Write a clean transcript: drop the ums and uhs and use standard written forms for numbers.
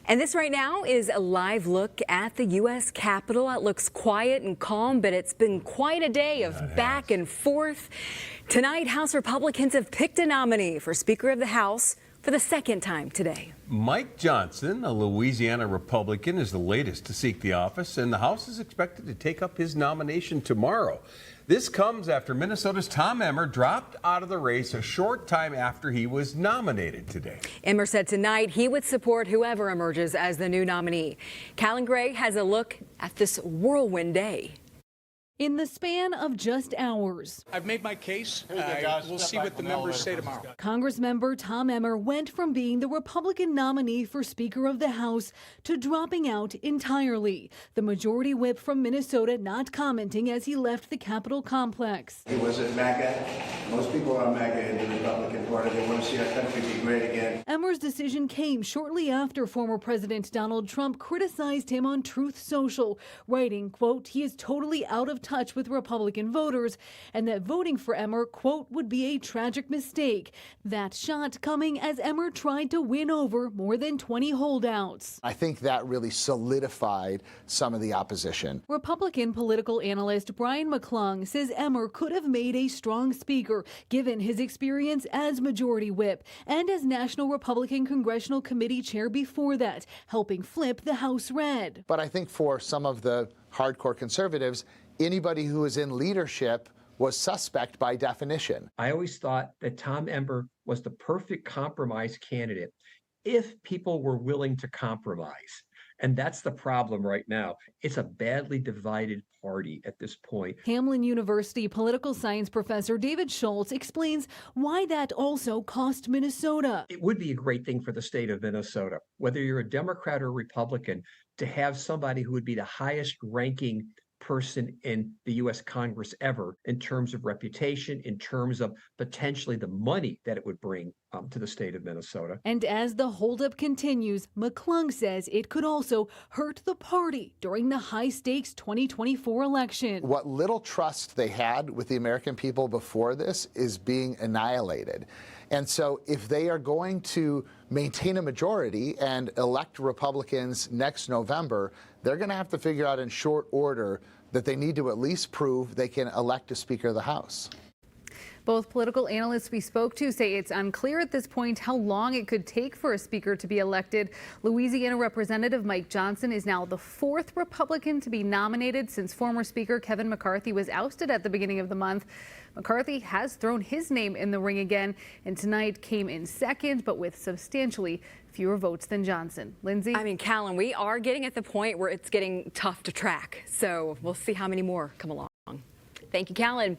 And this right now is a live look at the U.S. Capitol. It looks quiet and calm, but it's been quite a day of back and forth. Tonight, House Republicans have picked a nominee for Speaker of the House for the second time today. Mike Johnson, a Louisiana Republican, is the latest to seek the office, and the House is expected to take up his nomination tomorrow. This comes after Minnesota's Tom Emmer dropped out of the race a short time after he was nominated today. Emmer said tonight he would support whoever emerges as the new nominee. Callan Gray has a look at this whirlwind day. In the span of just hours, I've made my case. We'll see what the members say tomorrow. Congressmember Tom Emmer went from being the Republican nominee for Speaker of the House to dropping out entirely. The majority whip from Minnesota not commenting as he left the Capitol complex. He was at MAGA. Most people are MAGA in the Republican Party. They want to see our country be great again. Emmer's decision came shortly after former President Donald Trump criticized him on Truth Social, writing, quote, he is totally out of touch with Republican voters, and that voting for Emmer, quote, would be a tragic mistake. That shot coming as Emmer tried to win over more than 20 holdouts. I think that really solidified some of the opposition. Republican political analyst Brian McClung says Emmer could have made a strong speaker given his experience as majority whip and as National Republican Congressional Committee chair before that, helping flip the House red. But I think for some of the hardcore conservatives, anybody who is in leadership was suspect by definition. I always thought that Tom Emmer was the perfect compromise candidate if people were willing to compromise. And that's the problem right now. It's a badly divided party at this point. Hamline University political science professor David Schultz explains why that also cost Minnesota. It would be a great thing for the state of Minnesota, whether you're a Democrat or Republican, to have somebody who would be the highest ranking person in the U.S. Congress ever in terms of reputation, in terms of potentially the money that it would bring to the state of Minnesota. And as the holdup continues, McClung says it could also hurt the party during the high-stakes 2024 election. What little trust they had with the American people before this is being annihilated. And so if they are going to maintain a majority and elect Republicans next November, they're going to have to figure out in short order that they need to at least prove they can elect a Speaker of the House. Both political analysts we spoke to say it's unclear at this point how long it could take for a speaker to be elected. Louisiana Representative Mike Johnson is now the fourth Republican to be nominated since former Speaker Kevin McCarthy was ousted at the beginning of the month. McCarthy has thrown his name in the ring again, and tonight came in second, but with substantially fewer votes than Johnson. Lindsay? I mean, Callan, we are getting at the point where it's getting tough to track, so we'll see how many more come along. Thank you, Callan.